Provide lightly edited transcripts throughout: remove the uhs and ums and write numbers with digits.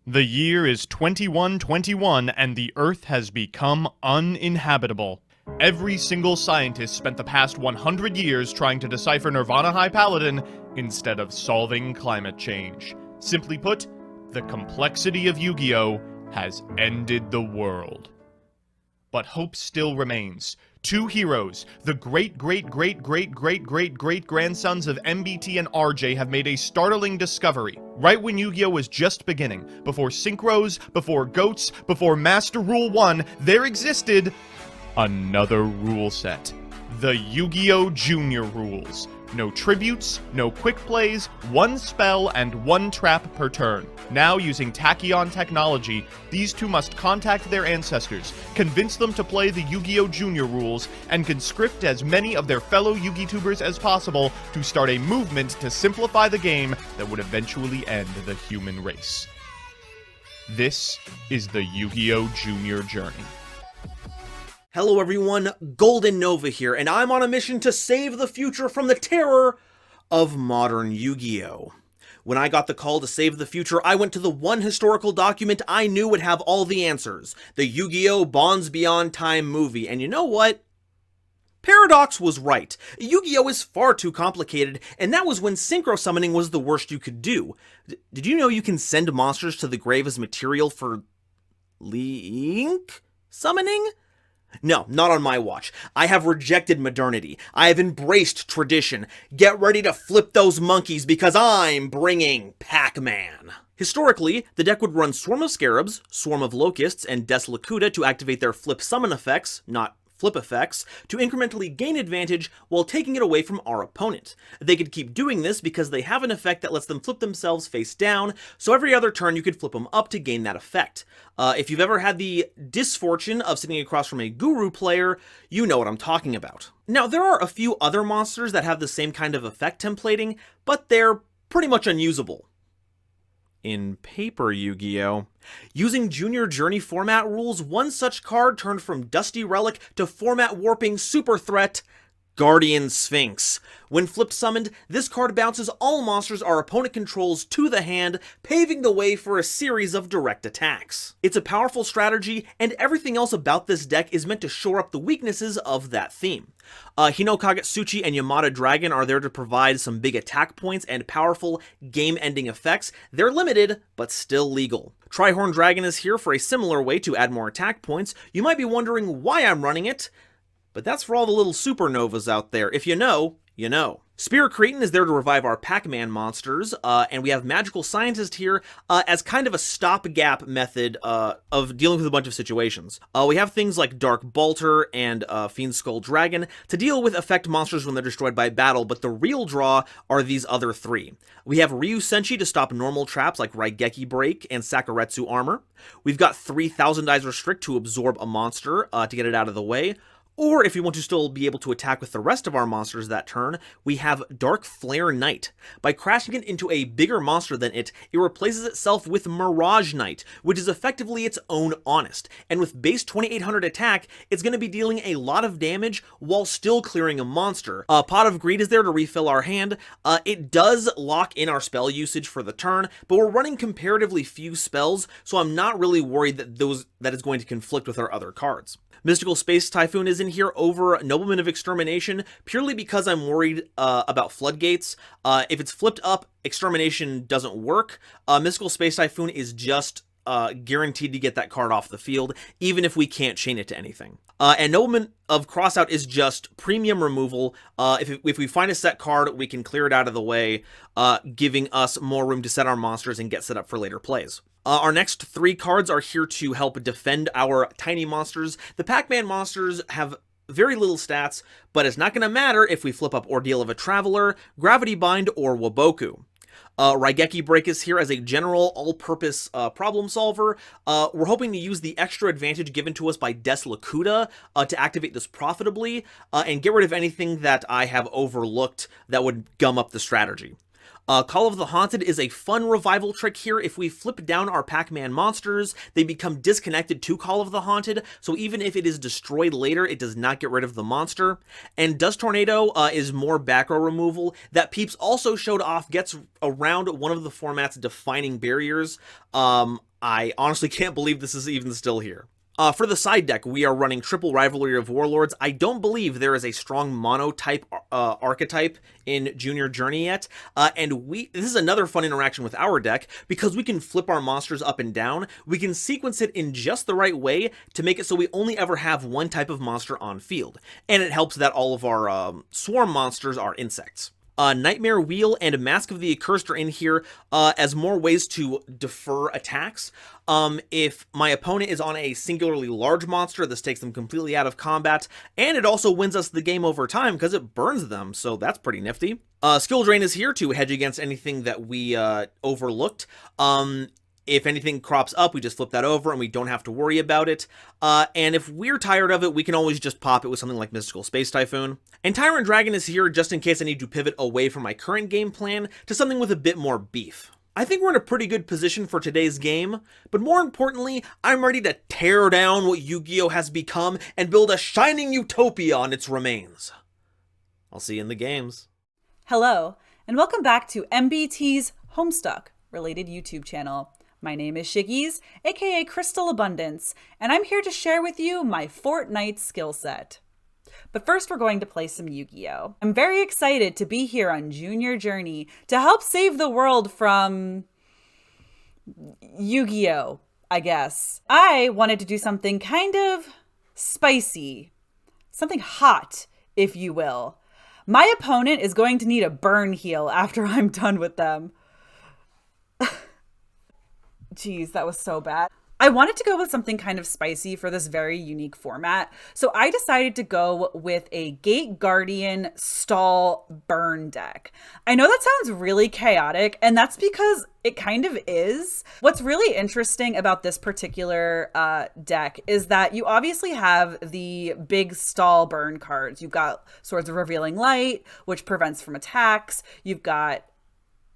The year is 2121 and the Earth has become uninhabitable. Every single scientist spent the past 100 years trying to decipher Nirvana High Paladin instead of solving climate change. Simply put, the complexity of Yu-Gi-Oh! Has ended the world. But hope still remains. Two heroes, the great-great-great-great-great-great-great-grandsons of MBT and RJ, have made a startling discovery. Right when Yu-Gi-Oh! Was just beginning, before Synchros, before Goats, before Master Rule 1, there existed another rule set. The Yu-Gi-Oh! Junior rules. No tributes, no quick plays, one spell, and one trap per turn. Now, using Tachyon technology, these two must contact their ancestors, convince them to play the Yu-Gi-Oh! Junior rules, and conscript as many of their fellow Yu-Gi-Tubers as possible to start a movement to simplify the game that would eventually end the human race. This is the Yu-Gi-Oh! Junior journey. Hello everyone, GoldenNova here, and I'm on a mission to save the future from the terror of modern Yu-Gi-Oh! When I got the call to save the future, I went to the one historical document I knew would have all the answers, the Yu-Gi-Oh! Bonds Beyond Time movie, and you know what? Paradox was right. Yu-Gi-Oh! Is far too complicated, and that was when synchro summoning was the worst you could do. Did you know you can send monsters to the grave as material for Link summoning? No, not on my watch. I have rejected modernity. I have embraced tradition. Get ready to flip those monkeys because I'm bringing PACMAN. Historically, the deck would run Swarm of Scarabs, Swarm of Locusts, and Desolacuta to activate their flip summon effects, not flip effects, to incrementally gain advantage while taking it away from our opponent. They could keep doing this because they have an effect that lets them flip themselves face down, so every other turn you could flip them up to gain that effect. If you've ever had the disfortune of sitting across from a Guru player, you know what I'm talking about. Now, there are a few other monsters that have the same kind of effect templating, but they're pretty much unusable. In paper Yu-Gi-Oh! Using Junior Journey format rules, one such card turned from Dusty Relic to format warping super threat, Guardian Sphinx. When flip summoned, this card bounces all monsters our opponent controls to the hand, paving the way for a series of direct attacks. It's a powerful strategy, and everything else about this deck is meant to shore up the weaknesses of that theme. Hino Kagetsuchi and Yamada Dragon are there to provide some big attack points and powerful game-ending effects. They're limited, but still legal. Trihorn Dragon is here for a similar way to add more attack points. You might be wondering why I'm running it, but that's for all the little supernovas out there. If you know, you know. Spirit Cretin is there to revive our PACMAN monsters, and we have Magical Scientist here as kind of a stopgap method of dealing with a bunch of situations. We have things like Dark Balter and Fiend Skull Dragon to deal with effect monsters when they're destroyed by battle, but the real draw are these other three. We have Ryu Senshi to stop normal traps like Raigeki Break and Sakuretsu Armor. We've got 3000 Eyes Restrict to absorb a monster to get it out of the way. Or if you want to still be able to attack with the rest of our monsters that turn, we have Dark Flare Knight. By crashing it into a bigger monster than it, it replaces itself with Mirage Knight, which is effectively its own Honest. And with base 2800 attack, it's going to be dealing a lot of damage while still clearing a monster. Pot of Greed is there to refill our hand. It does lock in our spell usage for the turn, but we're running comparatively few spells, so I'm not really worried that it's going to conflict with our other cards. Mystical Space Typhoon is in here over Nobleman of Extermination, purely because I'm worried about Floodgates. If it's flipped up, Extermination doesn't work. Mystical Space Typhoon is just guaranteed to get that card off the field, even if we can't chain it to anything. And Nobleman of Crossout is just premium removal. If we find a set card, we can clear it out of the way, giving us more room to set our monsters and get set up for later plays. Our next three cards are here to help defend our tiny monsters. The PACMAN monsters have very little stats, but it's not going to matter if we flip up Ordeal of a Traveler, Gravity Bind, or Waboku. Raigeki Break is here as a general all-purpose problem solver. We're hoping to use the extra advantage given to us by Desolacuta to activate this profitably, and get rid of anything that I have overlooked that would gum up the strategy. Call of the Haunted is a fun revival trick here. If we flip down our PACMAN monsters, they become disconnected to Call of the Haunted, so even if it is destroyed later, it does not get rid of the monster. And Dust Tornado is more back row removal. That Peeps also showed off gets around one of the format's defining barriers. I honestly can't believe this is even still here. For the side deck, we are running Triple Rivalry of Warlords. I don't believe there is a strong mono-type archetype in Junior Journey yet, and this is another fun interaction with our deck, because we can flip our monsters up and down. We can sequence it in just the right way to make it so we only ever have one type of monster on field, and it helps that all of our swarm monsters are insects. Nightmare Wheel and Mask of the Accursed are in here as more ways to defer attacks. If my opponent is on a singularly large monster, this takes them completely out of combat, and it also wins us the game over time because it burns them, so that's pretty nifty. Skill Drain is here to hedge against anything that we overlooked. If anything crops up, we just flip that over and we don't have to worry about it. And if we're tired of it, we can always just pop it with something like Mystical Space Typhoon. And Tyrant Dragon is here just in case I need to pivot away from my current game plan to something with a bit more beef. I think we're in a pretty good position for today's game, but more importantly, I'm ready to tear down what Yu-Gi-Oh! Has become and build a shining utopia on its remains. I'll see you in the games. Hello, and welcome back to MBT's Homestuck related YouTube channel. My name is Schiggy, aka Crystal Abundance, and I'm here to share with you my Fortnite skill set. But first we're going to play some Yu-Gi-Oh! I'm very excited to be here on Junior Journey to help save the world from Yu-Gi-Oh! I guess. I wanted to do something kind of spicy, something hot, if you will. My opponent is going to need a burn heal after I'm done with them. Jeez, that was so bad. I wanted to go with something kind of spicy for this very unique format, so I decided to go with a Gate Guardian stall burn deck. I know that sounds really chaotic, and that's because it kind of is. What's really interesting about this particular deck is that you obviously have the big stall burn cards. You've got Swords of Revealing Light, which prevents from attacks. You've got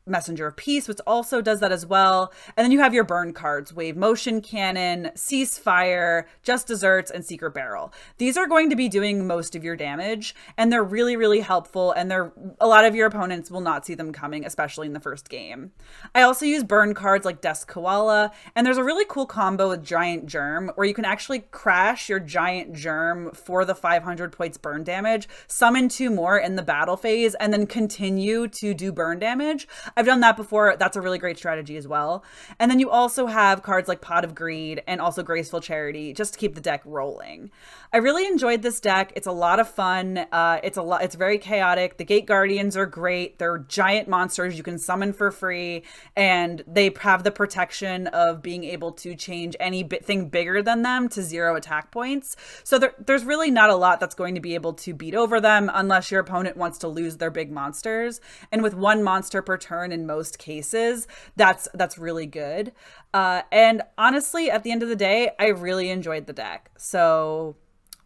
Messenger of Peace, which also does that as well. And then you have your burn cards, Wave Motion Cannon, Ceasefire, Just Desserts, and Secret Barrel. These are going to be doing most of your damage, and they're really, really helpful, and a lot of your opponents will not see them coming, especially in the first game. I also use burn cards like Desk Koala, and there's a really cool combo with Giant Germ, where you can actually crash your Giant Germ for the 500 points burn damage, summon 2 more in the battle phase, and then continue to do burn damage. I've done that before. That's a really great strategy as well. And then you also have cards like Pot of Greed and also Graceful Charity just to keep the deck rolling. I really enjoyed this deck. It's a lot of fun. It's very chaotic. The Gate Guardians are great. They're giant monsters you can summon for free, and they have the protection of being able to change anything bigger than them to 0 attack points. So there's really not a lot that's going to be able to beat over them unless your opponent wants to lose their big monsters. And with 1 monster per turn in most cases, that's really good. And honestly, at the end of the day, I really enjoyed the deck. So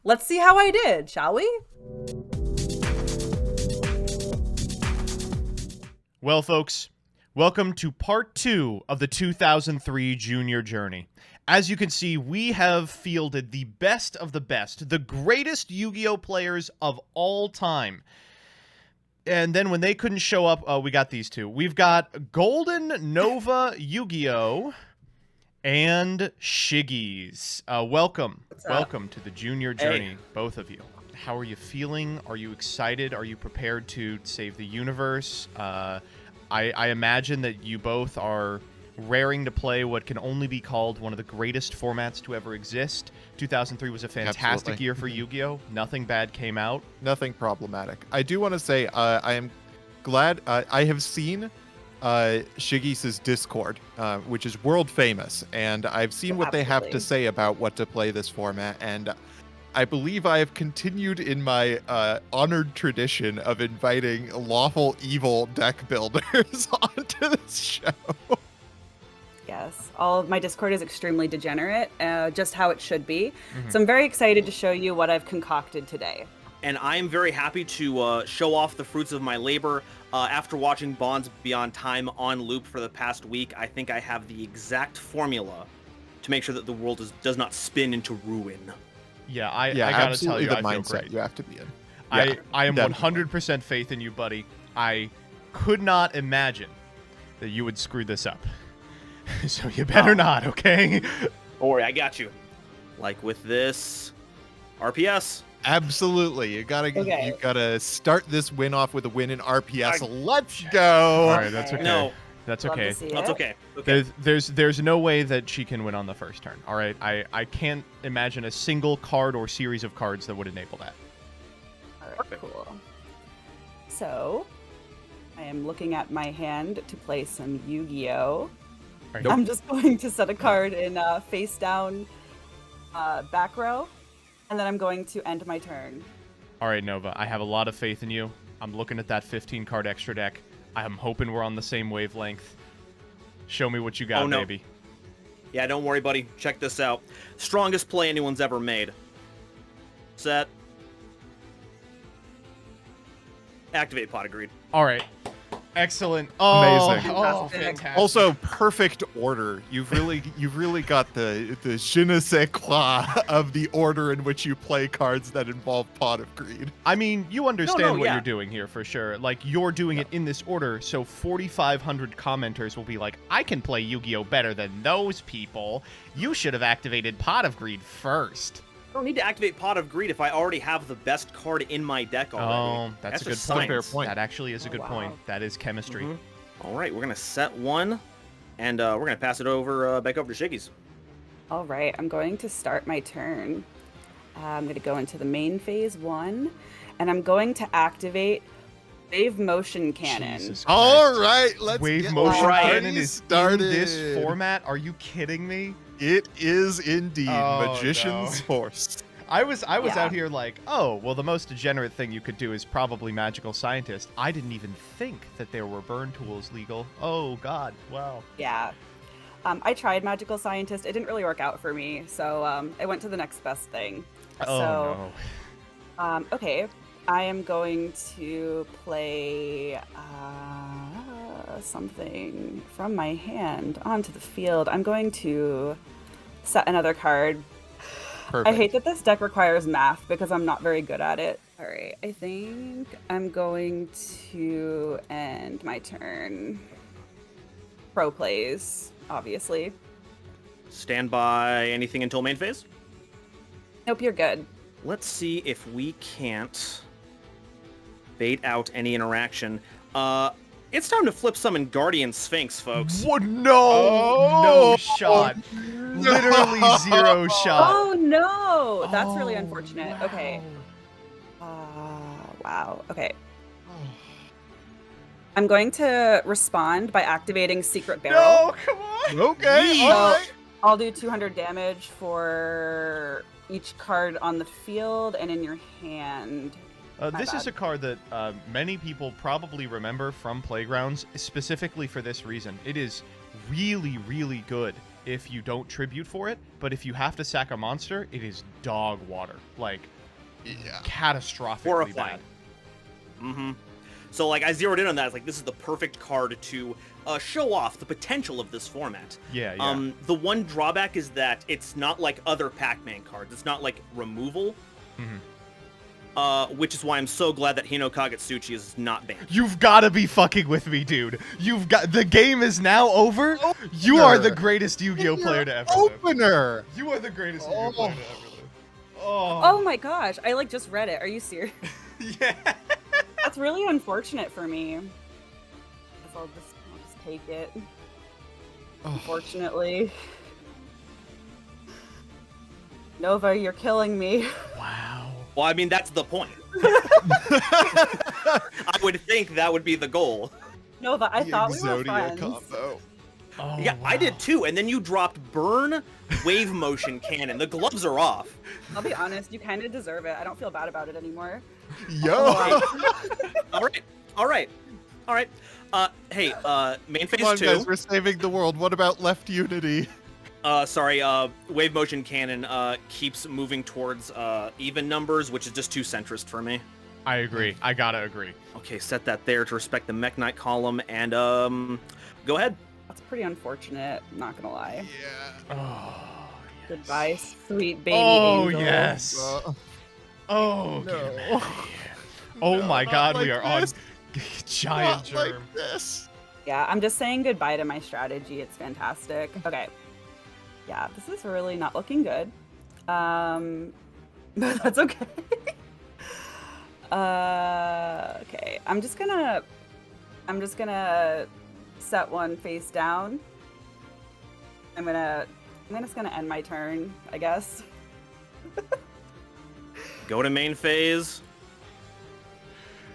let's see how I did, shall we? Well, folks, welcome to part 2 of the 2003 Junior Journey. As you can see, we have fielded the best of the best, the greatest Yu-Gi-Oh! Players of all time. And then when they couldn't show up, we got these two. We've got GoldenNovaYGO and Schiggy. Welcome to the Junior Journey, both of you. How are you feeling? Are you excited? Are you prepared to save the universe? I imagine that you both are raring to play what can only be called one of the greatest formats to ever exist. 2003 was a fantastic year for Yu-Gi-Oh! Nothing bad came out. Nothing problematic. I do want to say I am glad I have seen Schiggy's Discord, which is world famous, and I've seen what they have to say about what to play this format, and I believe I have continued in my honored tradition of inviting lawful evil deck builders onto this show. Yes, all of my Discord is extremely degenerate, just how it should be. So I'm very excited to show you what I've concocted today. And I'm very happy to show off the fruits of my labor. After watching Bonds Beyond Time on loop for the past week, I think I have the exact formula to make sure that the world does not spin into ruin. Yeah, I gotta tell you, the I feel mindset great. you have to be in. I am definitely. 100% faith in you, buddy. I could not imagine that you would screw this up. So you better not, okay? Don't worry, I got you. Like with this RPS. Absolutely. You Okay. gotta start this win off with a win in RPS. I- Let's All go. right, that's okay. No. That's Love to okay. see That's it. okay. Okay. There's no way that she can win on the first turn. All right, I can't imagine a single card or series of cards that would enable that. All right, cool. So, I am looking at my hand to play some Yu-Gi-Oh. Right. I'm just going to set a card in face down back row, and then I'm going to end my turn. All right, Nova, I have a lot of faith in you. I'm looking at that 15 card extra deck. I'm hoping we're on the same wavelength. Show me what you got, Oh, no. baby. Yeah, don't worry, buddy. Check this out. Strongest play anyone's ever made. Set. Activate Pot of Greed. All right. Excellent. Oh, Amazing. Oh, Fantastic. fantastic. Also, perfect order. You've really got the je ne sais quoi of the order in which you play cards that involve Pot of Greed. I mean, you understand what yeah. you're doing here for sure. Like, you're doing it in this order, so 4,500 commenters will be like, I can play Yu-Gi-Oh! Better than those people. You should have activated Pot of Greed first. I don't need to activate Pot of Greed if I already have the best card in my deck already. Oh, that's a good science. point. Fair point. That actually is a Oh, good wow. point. That is chemistry. Mhm. All right, we're going to set one, and we're going to pass it over back over to Schiggy's. All right, I'm going to start my turn. I'm going to go into the main phase 1, and I'm going to activate Wave Motion Cannon. Jesus All Christ. right, let's Wave get motion Right. cannon is started. in this format. Are you kidding me? It is indeed Oh, Magician's no. Horse. I was Yeah. out here like, oh, well, the most degenerate thing you could do is probably Magical Scientist. I didn't even think that there were burn tools legal. Oh God, wow. Yeah. I tried Magical Scientist. It didn't really work out for me, so I went to the next best thing. Oh no. Okay, I am going to play something from my hand onto the field. I'm going to set another card. Perfect. I hate that this deck requires math because I'm not very good at it. All right, I think I'm going to end my turn. Pro plays, obviously. Stand by anything until main phase. Nope, you're good. Let's see if we can't bait out any interaction. It's time to flip summon Guardian Sphinx, folks. What? No! Oh, no shot. Literally zero shot. Oh no, that's really Oh, unfortunate. wow. Okay. Wow. Okay. I'm going to respond by activating Secret Barrel. No, come on. Okay, Yee. all right. I'll do 200 damage for each card on the field and in your hand. My This is bad. a card that many people probably remember from Playgrounds, specifically for this reason. It is really, really good if you don't tribute for it, but if you have to sack a monster, it is dog water. Like, Yeah. catastrophically Horrifying. bad. Mm-hmm. So, like, I zeroed in on that. It's like, this is the perfect card to show off the potential of this format. Yeah, yeah. The one drawback is that it's not like other Pac-Man cards. It's not like removal. Which is why I'm so glad that Hino Kagetsuchi is not banned. You've got to be fucking with me, dude. The game is now over. You are the greatest Yu-Gi-Oh player to ever live. Opener. You are the greatest Yu-Gi-Oh player to ever live. Oh my gosh, I like just read it. Are you serious? Yeah. That's really unfortunate for me. Guess I'll just take it. Unfortunately. Nova, you're killing me. Wow. Well, I mean, that's the point. I would think that would be the goal. Nova, I thought we were Exodia friends. combo. Oh, Yeah, I did too, and then you dropped Burn Wave Motion Cannon. The gloves are off. I'll be honest, you kind of deserve it. I don't feel bad about it anymore. Yo. All right. Hey, main phase Come on, 2. guys, we're saving the world. What about Left Unity? Wave Motion Cannon keeps moving towards even numbers, which is just too centrist for me. I agree. I gotta agree. Okay, set that there to respect the Mech Knight column, and go ahead. That's pretty unfortunate, not gonna lie. Yeah. Oh, Goodbye, sweet baby Oh, angel. yes. Oh, No. get out of here. Oh No, my not God, like we are on this. giant Not like germ. this. Yeah, I'm just saying goodbye to my strategy. It's fantastic. Okay. Yeah, this is really not looking good. But that's okay. Okay. I'm just gonna set one face down. I'm just gonna end my turn, I guess. Go to main phase.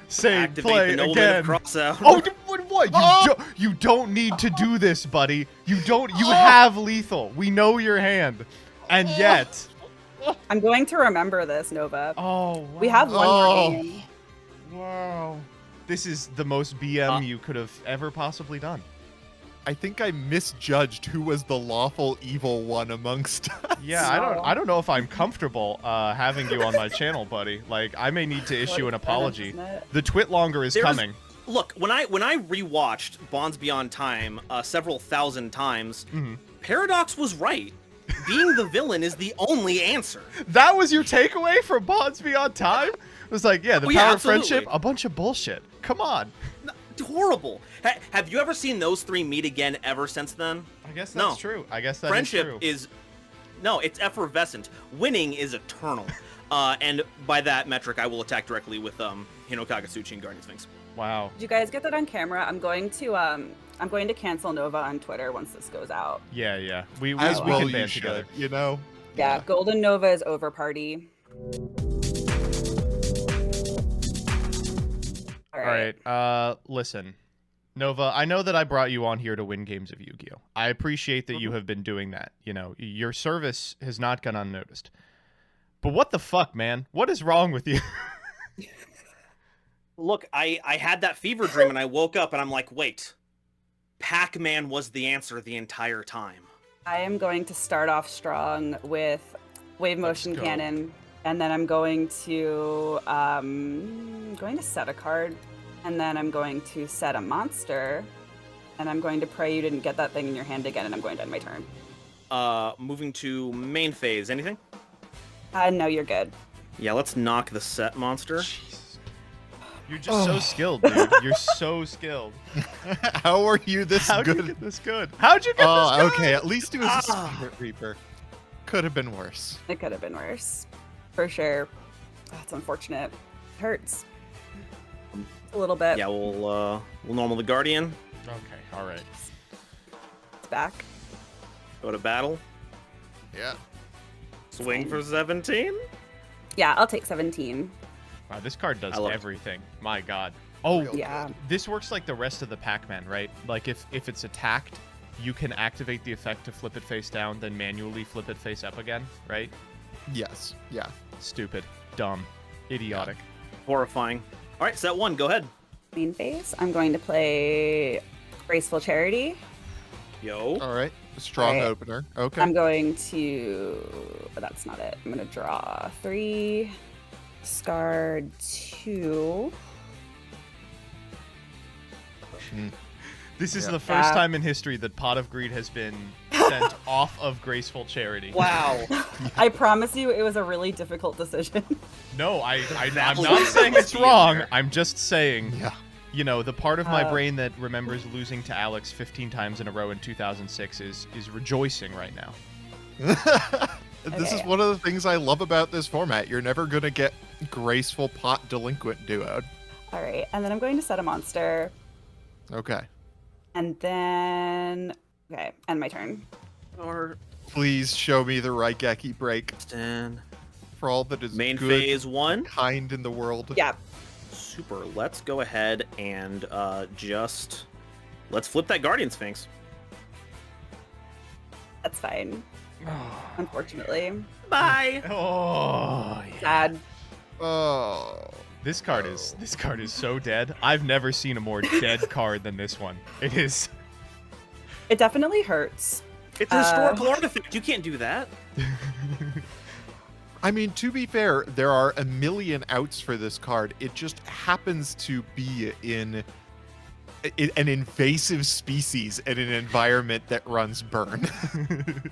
Say Activate play the Noble again. Crossout. Oh, what? You don't need to do this, buddy. You have lethal. We know your hand. And yet. I'm going to remember this, Nova. Oh, wow. We have one more game. Wow. This is the most BM you could have ever possibly done. I think I misjudged who was the lawful evil one amongst us. Yeah, I don't know if I'm comfortable having you on my channel, buddy. Like, I may need to issue an apology. The Twitlonger is coming. Look, when I rewatched Bonds Beyond Time several thousand times, Paradox was right. Being the villain is the only answer. That was your takeaway from Bonds Beyond Time? It was like, yeah, the power of friendship, a bunch of bullshit. Come on. Horrible. Have you ever seen those three meet again ever since then? I guess that's true. I guess that Friendship is true. No, it's effervescent. Winning is eternal. And by that metric, I will attack directly with Hinokage Tsuchi and Guardian Sphinx. Wow. Did you guys get that on camera? I'm going to cancel Nova on Twitter once this goes out. Yeah. We As well can you band should, together. you know? Yeah, Golden Nova is over party. All right. Listen, Nova, I know that I brought you on here to win games of Yu-Gi-Oh! I appreciate that you have been doing that. You know, your service has not gone unnoticed. But what the fuck, man? What is wrong with you? Look, I had that fever dream and I woke up and I'm like, wait, Pac-Man was the answer the entire time. I am going to start off strong with Wave Motion Cannon, and then I'm going to set a card, and then I'm going to set a monster, and I'm going to pray you didn't get that thing in your hand again, and I'm going to end my turn. Moving to main phase. Anything? No, you're good. Yeah, let's knock the set monster. You're just so skilled, dude. You're so skilled. How are you this How'd good? you get this good? How'd you get this good? Okay, at least it was a Spirit Reaper. Could have been worse. It could have been worse. For sure. That's unfortunate. It hurts. A little bit. Yeah, we'll normal the Guardian. Okay, all right. It's back. Go to battle. Yeah. Swing for 17. Yeah, I'll take 17. Wow, this card does love it. everything. My god. Oh, Yeah. this works like the rest of the Pac-Man, right? Like if it's attacked, you can activate the effect to flip it face down, then manually flip it face up again, right? Yes. Yeah. Stupid. Dumb. Idiotic. Horrifying. All right, set one. Go ahead. Main phase. I'm going to play Graceful Charity. Yo. All right. Strong Alright. opener. Okay. I'm going to... But that's not it. I'm going to draw 3, discard 2. This is Yeah. the first time in history that Pot of Greed has been sent off of Graceful Charity. Wow. I promise you it was a really difficult decision. No, I'm That not was saying it's the wrong. answer. I'm just saying, Yeah. you know, the part of my brain that remembers losing to Alex 15 times in a row in 2006 is rejoicing right now. This is Okay. one of the things I love about this format. You're never going to get graceful pot delinquent duo. All right, and then I'm going to set a monster. Okay. And then... Okay, end my turn. Or Please show me the Raigeki break stand. for all that is Main good, phase 1. kind in the world. Yeah, Super. Let's go ahead and let's flip that Guardian Sphinx. that's fine. Unfortunately. Bye. Oh, yeah. Sad. Oh. This card is so dead. I've never seen a more dead card than this one. It is. It definitely hurts. It's a historical artifact. You can't do that. I mean, to be fair, there are a million outs for this card. It just happens to be in an invasive species in an environment that runs burn.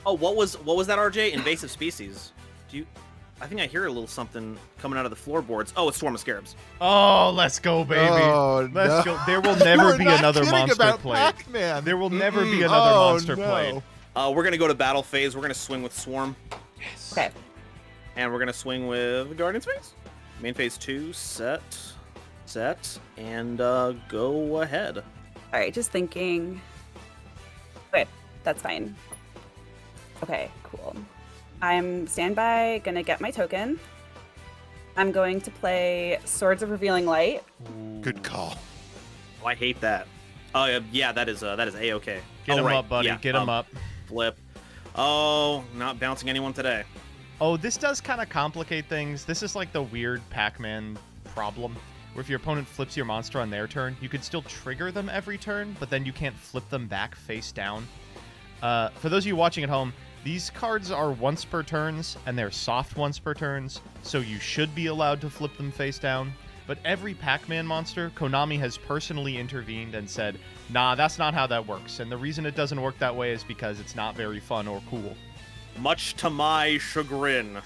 Oh, what was that, RJ? Invasive species. I think I hear a little something coming out of the floorboards. Oh, it's Swarm of Scarabs. Oh, let's go, baby. Oh, Let's no. go. There will never You're be not another kidding monster about played. Pac-Man. There will never be another monster played. We're gonna go to battle phase. We're gonna swing with Swarm. Okay. And we're gonna swing with Guardian's phase. Main phase 2, set, and go ahead. All right, just thinking. Okay, that's fine. Okay, cool. I'm standby, gonna get my token. I'm going to play Swords of Revealing Light. Good call. Oh, I hate that. Oh yeah, that is A-okay. Get him up, buddy. Yeah, Get him up. Flip. Oh, not bouncing anyone today. Oh, this does kind of complicate things. This is like the weird Pac-Man problem, where if your opponent flips your monster on their turn, you could still trigger them every turn, but then you can't flip them back face down. For those of you watching at home, these cards are once per turns, and they're soft once per turns, so you should be allowed to flip them face down. But every Pac-Man monster, Konami has personally intervened and said, nah, that's not how that works. And the reason it doesn't work that way is because it's not very fun or cool. Much to my chagrin.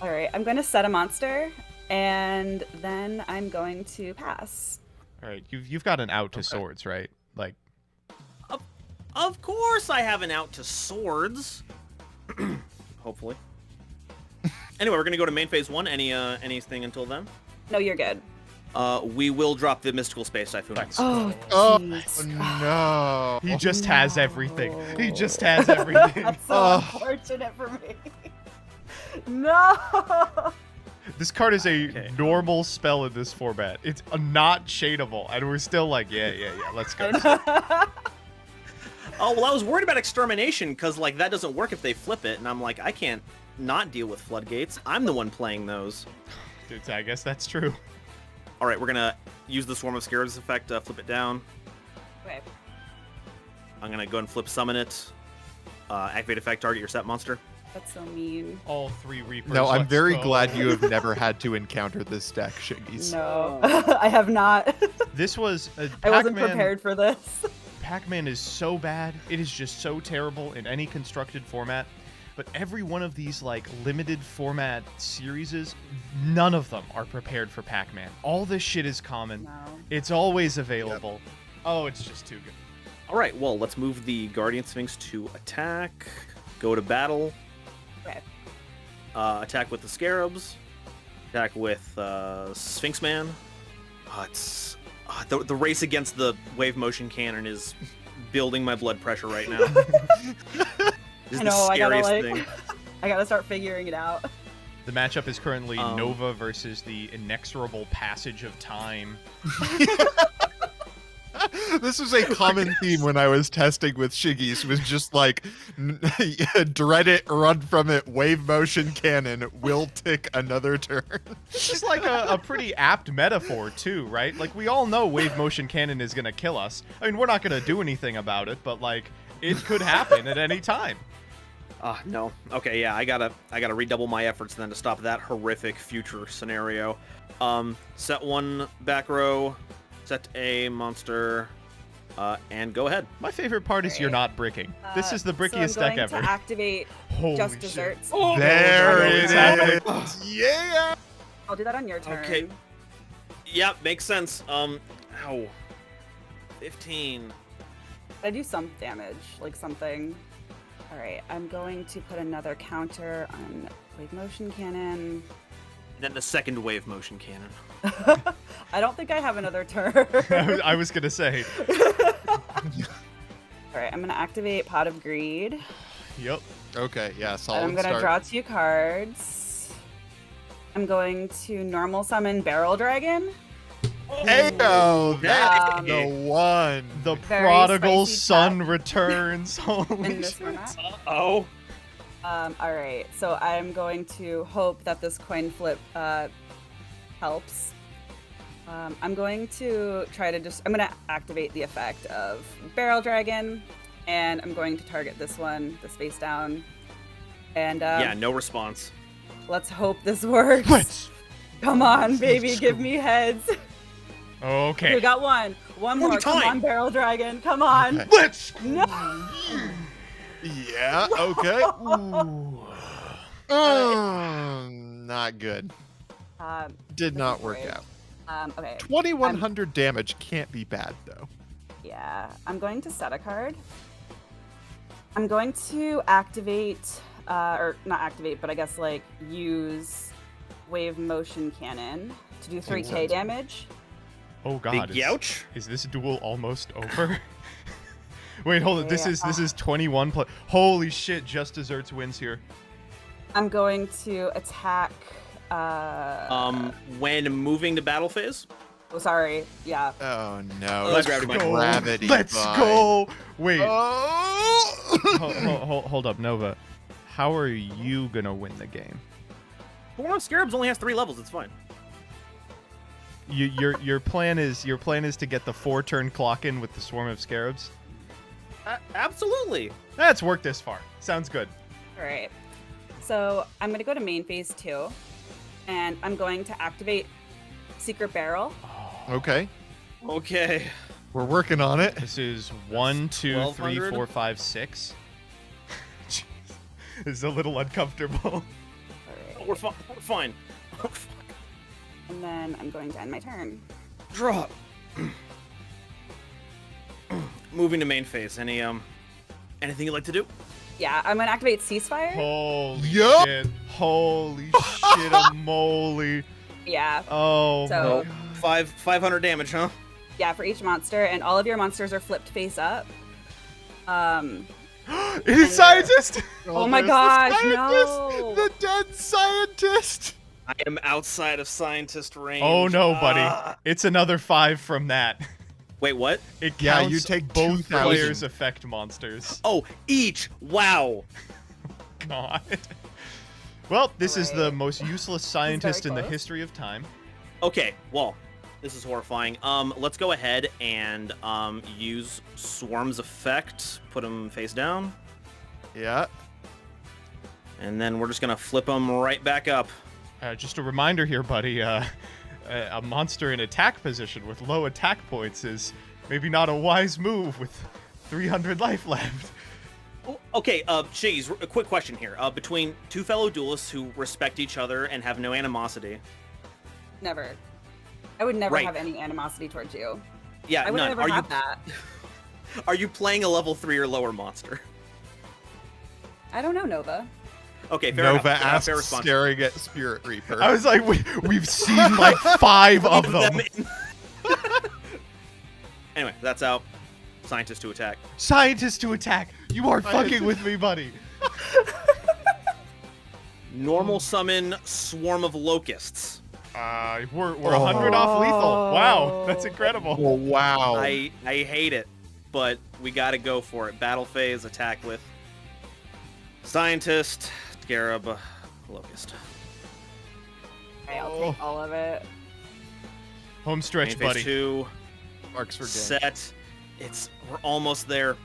All right, I'm going to set a monster, and then I'm going to pass. All right, you've got an out to swords, right? Like, Of course I have an out to swords. Hopefully. Anyway, we're gonna go to main phase 1. Anything until then? No, you're good. We will drop the mystical space typhoon. Thanks. Oh, Oh, jeez. no. he just has everything. He just has everything. That's so unfortunate for me. No. This card is a Okay. normal spell in this format. It's not shadeable, and we're still like, yeah, let's go. Oh, well, I was worried about extermination because, like, that doesn't work if they flip it, and I'm like, I can't not deal with floodgates. I'm the one playing those. Dude, I guess that's true. All right, we're gonna use the Swarm of Scarabs effect, flip it down. Okay. I'm gonna go and flip summon it. Activate effect, target your set monster. That's so mean. All 3 Reapers. No, I'm let's very go. glad you have never had to encounter this deck, Shiggies. No, I have not. This was I wasn't prepared for this. Pac-Man is so bad. It is just so terrible in any constructed format. But every one of these like limited format series, none of them are prepared for Pac-Man. All this shit is common. No. It's always available. Oh, it's just too good. All right, well, let's move the Guardian Sphinx to attack. Go to battle. Okay. Attack with the Scarabs. Attack with Sphinx Man. It's the race against the wave motion cannon is building my blood pressure right now. This is I know, the scariest I thing. gotta start figuring it out. The matchup is currently Nova versus the inexorable passage of time. This was a common theme when I was testing with Shiggies, was just like, dread it, run from it, wave motion cannon, will tick another turn. This is like a pretty apt metaphor, too, right? Like, we all know wave motion cannon is going to kill us. I mean, we're not going to do anything about it, but, like, it could happen at any time. No. Okay, yeah, I gotta redouble my efforts then to stop that horrific future scenario. Set 1 back row, set a monster, and go ahead. My favorite part is you're not bricking. This is the brickiest so I'm deck going ever. to activate Holy just shit. desserts. There no, it it's happening. is. Yeah. I'll do that on your turn. Okay. Yeah, makes sense. Ow. 15. I do some damage, like something. All right, I'm going to put another counter on wave motion cannon. Then the second wave motion cannon. I don't think I have another turn. I was going to say. All right, I'm going to activate Pot of Greed. Yep. Okay, yeah, And solid I'm going to start. draw 2 cards. I'm going to normal summon Barrel Dragon. Heyo, that's Um, the one. The Very prodigal spicy son top. returns. In Holy this shit. format. Oh. All right, so I'm going to hope that this coin flip helps. I'm going to try to I'm going to activate the effect of Barrel Dragon, and I'm going to target this one, this face down. And Yeah, no response. let's hope this works. Let's. Come on, baby, give me heads. Okay. We got one. One Only more. Come time. on, Barrel Dragon. Come on. Let's. No. Yeah, okay. Not good. Did this not is work great. out. Okay. 2100 damage can't be bad, though. Yeah, I'm going to set a card. I'm going to activate, or not activate, but I guess like use Wave Motion Cannon to do 3k damage. Oh god. Big youch. Is this duel almost over? Wait, hold on. This Yeah. is 21 plus. Holy shit! Just Desserts wins here. I'm going to attack. When moving to battle phase. Oh, sorry. Yeah. Oh no. Let's Let's go. gravity. Let's bind. go. Wait. Oh! Hold up, Nova. How are you gonna win the game? Swarm of Scarabs only has 3 levels. It's fine. Your plan is to get the 4-turn clock in with the Swarm of Scarabs. Absolutely. That's worked this far. Sounds good. All right. So I'm going to go to main phase 2, and I'm going to activate Secret Barrel. Okay. Okay. We're working on it. This is 1, 2, 3, 1200. 4, 5, 6. Jeez. This is a little uncomfortable. All right. We're fine. We're fine. And then I'm going to end my turn. Drop. Moving to main phase. Anything you'd like to do? Yeah, I'm going to activate Ceasefire. Holy Yup. shit. Holy shit moly. Yeah. Oh, So- my. 500 damage, huh? Yeah, for each monster, and all of your monsters are flipped face up. It is Scientist! Oh my there's the gosh, scientist! no. The dead scientist! I am outside of scientist range. Oh no, buddy. Ah. It's another 5 from that. Wait, what? It counts Yeah, you take both 2,000. players' effect monsters. Oh, each. Wow. God. Well, this is the Alright. most useless scientist in the close. history of time. Okay, well, this is horrifying. Let's go ahead and use Swarm's effect. Put him face down, Yeah. and then we're just gonna flip him right back up. Just a reminder here, buddy. A monster in attack position with low attack points is maybe not a wise move with 300 life left. Oh, okay, Shiggy's, a quick question here. Between two fellow duelists who respect each other and have no animosity. Never. I would never Right. have any animosity towards you. Yeah, I would none. never Are you have that. are you playing a level 3 or lower monster? I don't know, Nova. Okay, fair Nova enough. asks, Fair response. staring at Spirit Reaper. I was like, we've seen like 5 of them. Anyway, that's out. Scientist to attack. Scientist to attack. You are fucking with me, buddy. Normal summon Swarm of Locusts. We're 100 off lethal. Wow, that's incredible. Oh, wow. I hate it, but we gotta go for it. Battle phase, attack with Scientist, Scarab, Locust. Okay, I'll take all of it. Home stretch, Main phase buddy. 2, Marks for game. set. We're almost there.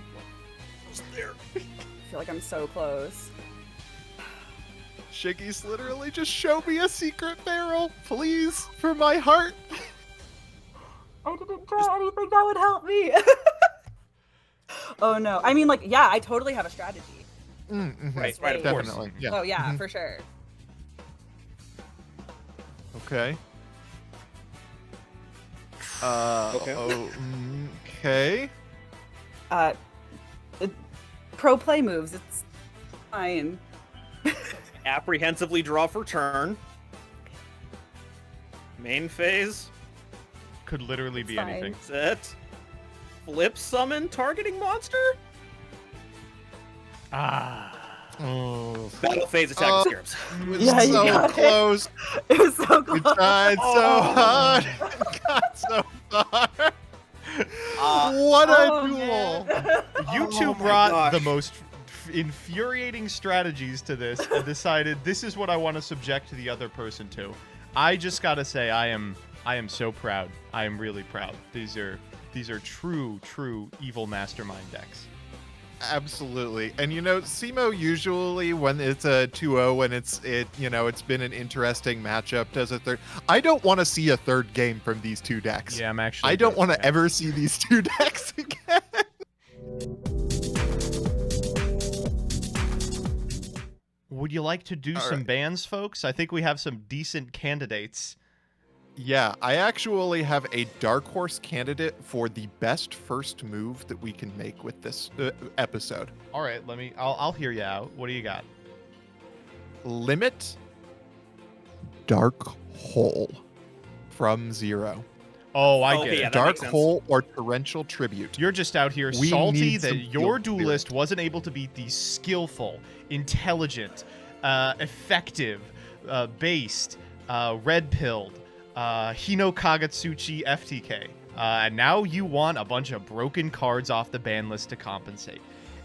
Almost there. I feel like I'm so close. Shiggy's literally just show me a secret barrel, please, for my heart. I didn't draw anything that would help me. Oh no. I mean, like, yeah, I totally have a strategy. Right, right, of course. Definitely. Yeah. Oh yeah, Mhm. for sure. Okay. Okay. Okay. Uh, pro play moves. It's fine. Apprehensively draw for turn. Main phase, Could literally be It's fine. anything. set. Flip summon targeting monster. Ah. Oh. Battle phase, attack with Scarabs. It was Yeah, you so got it. close. It was so We close. tried so Oh. hard. Got so far. Uh, What a Oh, duel. man. You Oh two my brought gosh. the most infuriating strategies to this and decided this is what I want to subject the other person to. I just gotta say, I am so proud. I am really proud. These are true evil mastermind decks. Absolutely. And Simo usually when it's a 2-0 when it's been an interesting matchup does a third. I don't want to see a third game from these two decks. Yeah, I'm actually. I don't good. want to Yeah. ever see these two decks again. Would you like to do some bans, folks? I think we have some decent candidates. Yeah, I actually have a dark horse candidate for the best first move that we can make with this episode. All right, I'll hear you out. What do you got? Limit Dark Hole from 0. Oh, I get it. Yeah, that Dark makes sense. Hole or Torrential Tribute. You're just out here We salty need that some your field duelist spirit. wasn't able to beat the skillful, intelligent, effective, based, red-pilled, Hino Kagatsuchi FTK. And now you want a bunch of broken cards off the ban list to compensate.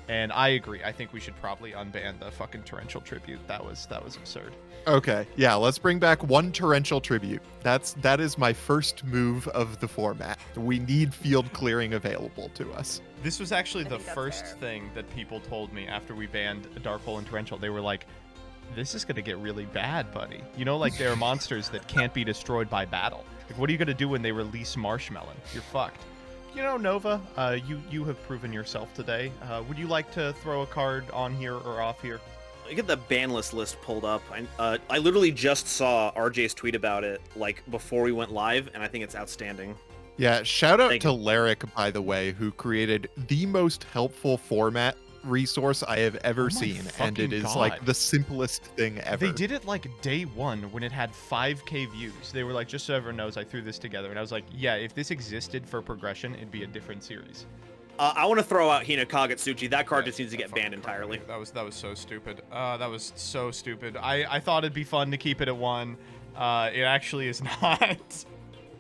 And I agree. I think we should probably unban the fucking Torrential Tribute. That was absurd. Okay, yeah, let's bring back one Torrential Tribute. That is my first move of the format. We need field clearing available to us. This was actually I the think that's first fair. thing that people told me after we banned Dark Hole and Torrential. They were like, this is going to get really bad, buddy. You know, like there are monsters that can't be destroyed by battle. Like, what are you going to do when they release Marshmelon? You're fucked. You know, Nova, you have proven yourself today. Would you like to throw a card on here or off here? I get the Banlist list pulled up. I literally just saw RJ's tweet about it, like, before we went live, and I think it's outstanding. Yeah, shout out Thank to you. Lyric, by the way, who created the most helpful format resource I have ever Oh my seen, and fucking it is God. like the simplest thing ever. They did it like day one when it had 5K views. They were like, just so everyone knows, I threw this together. And I was like, yeah, if this existed for progression, it'd be a different series. I want to throw out Hina Kagatsuchi. That card Yeah, just needs to that get fucking banned entirely. That was so stupid. That was so stupid. I thought it'd be fun to keep it at 1. It actually is not.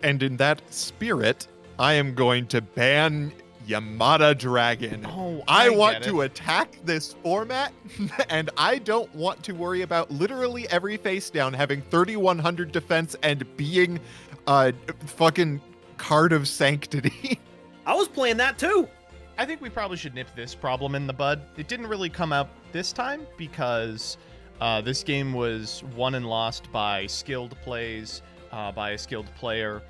And in that spirit, I am going to ban Yamada Dragon. Oh, I want get to it. attack this format, and I don't want to worry about literally every face down having 3100 defense and being a fucking card of sanctity. I was playing that too. I think we probably should nip this problem in the bud. It didn't really come out this time because this game was won and lost by skilled plays, by a skilled player.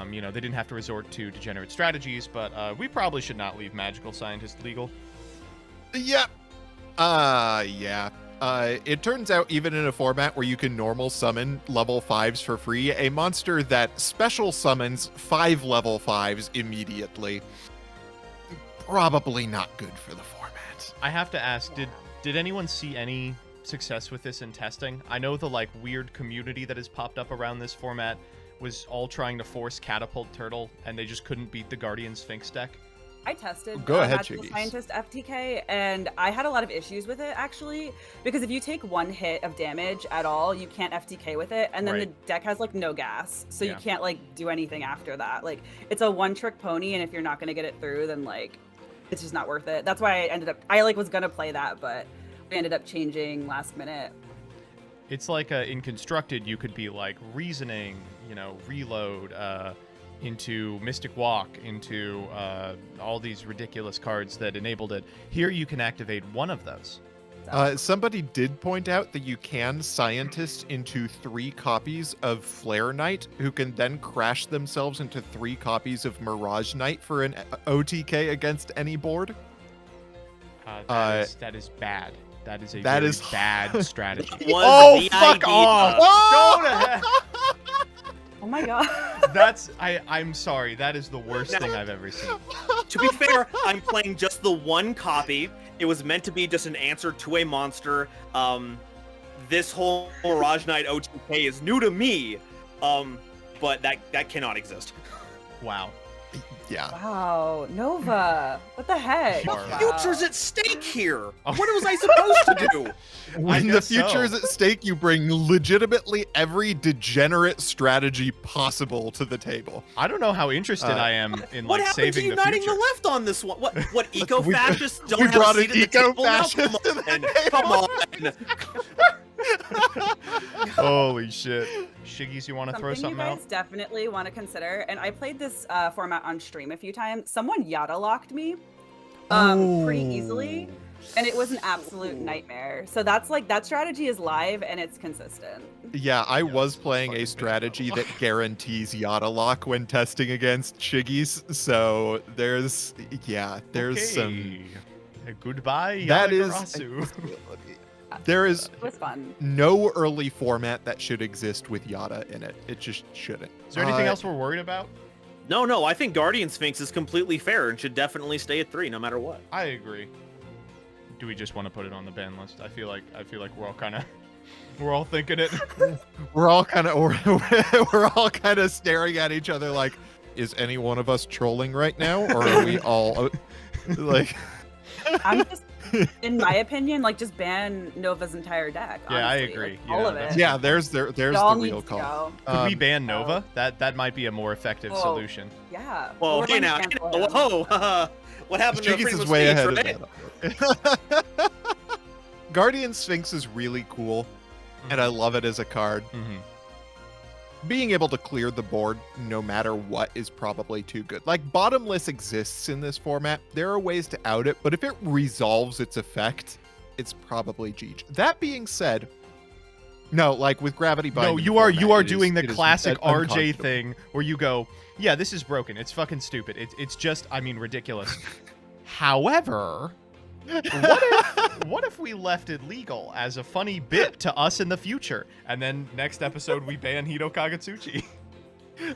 You know, they didn't have to resort to degenerate strategies, but we probably should not leave Magical Scientist legal. Yep. Yeah. It turns out even in a format where you can normal summon level 5s for free, a monster that special summons 5 level 5s immediately, probably not good for the format. I have to ask, did anyone see any success with this in testing? I know the like weird community that has popped up around this format was all trying to force Catapult Turtle, and they just couldn't beat the Guardian Sphinx deck. I tested Go ahead, Magical Schiggy. Scientist FTK, and I had a lot of issues with it, actually, because if you take 1 hit of damage at all, you can't FTK with it, and then Right. the deck has, like, no gas, so Yeah. you can't, like, do anything after that. Like, it's a one-trick pony, and if you're not going to get it through, then, like, it's just not worth it. That's why I was going to play that, but we ended up changing last minute. It's like in Constructed, you could be like Reasoning, you know, Reload, into Mystic Walk, into all these ridiculous cards that enabled it. Here you can activate one of those. Somebody did point out that you can scientist into 3 copies of Flare Knight, who can then crash themselves into 3 copies of Mirage Knight for an OTK against any board. That is bad. That is a That very is- bad strategy. Was Oh, the fuck idea. off! Oh! Go to hell! Oh my god. I'm sorry. That is the worst thing I've ever seen. To be fair, I'm playing just the 1 copy. It was meant to be just an answer to a monster. This whole Mirage Knight OTK is new to me, but that cannot exist. Wow. Yeah. Wow, Nova. What the heck? Sure. Wow. Future's at stake here. What was I supposed to do? When the guess future is so. at stake, you bring legitimately every degenerate strategy possible to the table. I don't know how interested I am in What like happened to saving the uniting future. the left on this one? What eco-fascists don't we have brought a an seat at the table now? eco-fascist to the Come on. Holy shit. Shiggies, you want to throw Something something you out? guys definitely want to consider, and I played this format on stream a few times. Someone Yada locked me pretty easily, and it was an absolute nightmare. So that's like, that strategy is live and it's consistent. Yeah, I was playing fucking a strategy that guarantees Yada Lock when testing against Shiggies, so there's some... Goodbye, That is... Yamagarasu. There is It was fun. no early format that should exist with Yada in it. It just shouldn't. Is there anything else we're worried about? No, I think Guardian Sphinx is completely fair and should definitely stay at 3 no matter what. I agree. Do we just want to put it on the ban list? I feel like we're all kind of we're all thinking it. We're all kind of we're all kind of staring at each other like, is any one of us trolling right now, or are we all like? I'm just, in my opinion, like just ban Nova's entire deck. Yeah, I honestly. agree. Like, Yeah, all of that's- it. Yeah, there's the Y'all real need to call. go. Could we ban oh. Nova? That might be a more effective Oh. solution. Yeah. Well, We're hey going to now, cancel him. whoa, what happened to Schiggy's freedom is of way speech, ahead right? of that. Guardian Sphinx is really cool, and I love it as a card. Mm-hmm. Being able to clear the board no matter what is probably too good. Like, bottomless exists in this format. There are ways to out it, but if it resolves its effect, it's probably GG. That being said, no, like with Gravity Bind. No, you are doing the classic RJ thing where you go, yeah, this is broken. It's fucking stupid. It's just, I mean, ridiculous. However, what if we left it legal as a funny bit to us in the future, and then next episode we ban Hito Kagetsuchi?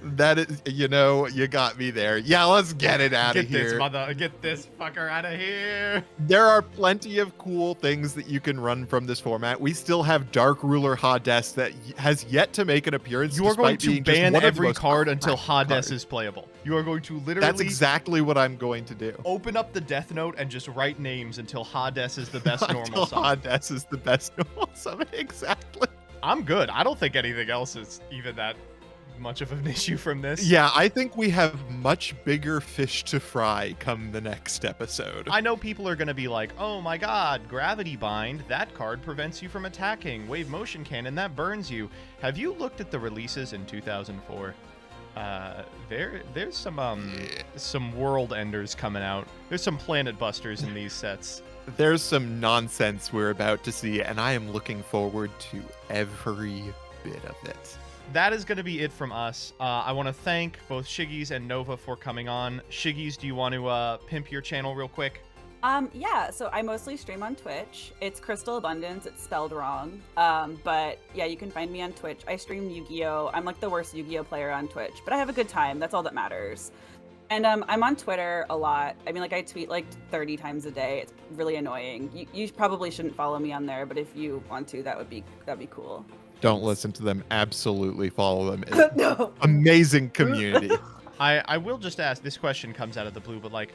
That is, you got me there. Yeah, let's get it out of here. Get this fucker out of here. There are plenty of cool things that you can run from this format. We still have Dark Ruler Hades that has yet to make an appearance. You are going despite to being just ban one of the every most card until cracked Hades cards. is playable. You are going to literally That's exactly what I'm going to do. open up the Death Note and just write names until Hades is the best normal Until sum. Hades is the best normal summon. Exactly. I'm good. I don't think anything else is even that much of an issue from this. Yeah, I think we have much bigger fish to fry come the next episode. I know people are going to be like, oh my god, Gravity Bind, that card prevents you from attacking. Wave Motion Cannon, that burns you. Have you looked at the releases in 2004? There's some world enders coming out. There's some planet busters in these sets. There's some nonsense we're about to see, and I am looking forward to every bit of it. That is going to be it from us. I want to thank both Shiggy's and Nova for coming on. Shiggy's, do you want to pimp your channel real quick? Yeah, so I mostly stream on Twitch. It's Crystal Abundance. It's spelled wrong. But yeah, you can find me on Twitch. I stream Yu-Gi-Oh! I'm like the worst Yu-Gi-Oh! Player on Twitch, but I have a good time. That's all that matters. And I'm on Twitter a lot. I mean, like I tweet like 30 times a day. It's really annoying. You probably shouldn't follow me on there, but if you want to, that'd be cool. Don't listen to them. Absolutely follow them. It's No. amazing community. I will just ask, this question comes out of the blue, but like,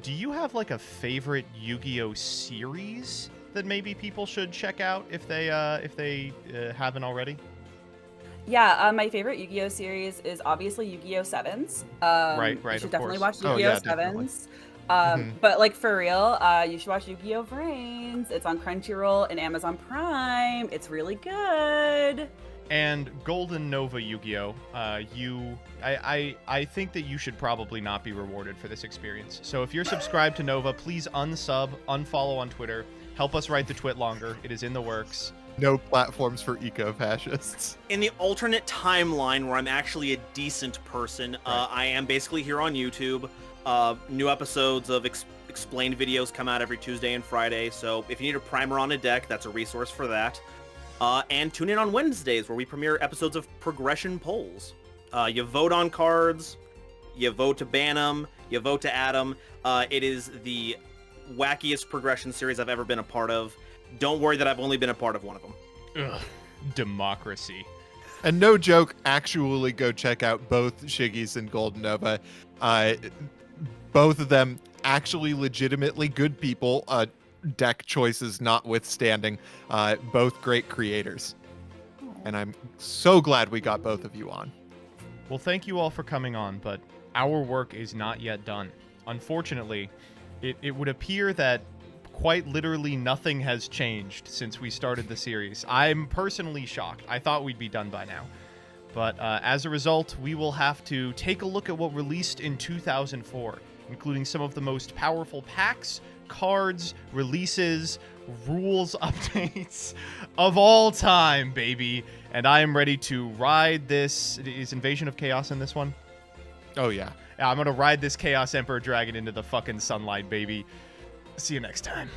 do you have like a favorite Yu-Gi-Oh! Series that maybe people should check out if they haven't already? Yeah, my favorite Yu-Gi-Oh! Series is obviously Yu-Gi-Oh! Sevens. Right, You should of definitely course. watch Oh, Yu-Gi-Oh! yeah, definitely. Sevens. But like for real, you should watch Yu-Gi-Oh! Vrains. It's on Crunchyroll and Amazon Prime. It's really good. And Golden Nova Yu-Gi-Oh! I think that you should probably not be rewarded for this experience. So if you're subscribed to Nova, please unsub, unfollow on Twitter. Help us write the twit longer. It is in the works. No platforms for eco-fascists. In the alternate timeline where I'm actually a decent person, I am basically here on YouTube. New episodes of explained videos come out every Tuesday and Friday, so if you need a primer on a deck, that's a resource for that. And tune in on Wednesdays where we premiere episodes of Progression Polls. You vote on cards, you vote to ban them, you vote to add them. It is the wackiest progression series I've ever been a part of. Don't worry that I've only been a part of one of them. Ugh, democracy. And no joke, actually go check out both Shiggy's and Golden Nova. Both of them actually legitimately good people, deck choices notwithstanding. Both great creators. And I'm so glad we got both of you on. Well, thank you all for coming on, but our work is not yet done. Unfortunately, it would appear that quite literally nothing has changed since we started the series. I'm personally shocked. I thought we'd be done by now. But as a result, we will have to take a look at what released in 2004, including some of the most powerful packs, cards, releases, rules updates of all time, baby. And I am ready to ride this. Is Invasion of Chaos in this one? Oh, yeah. I'm going to ride this Chaos Emperor Dragon into the fucking sunlight, baby. See you next time.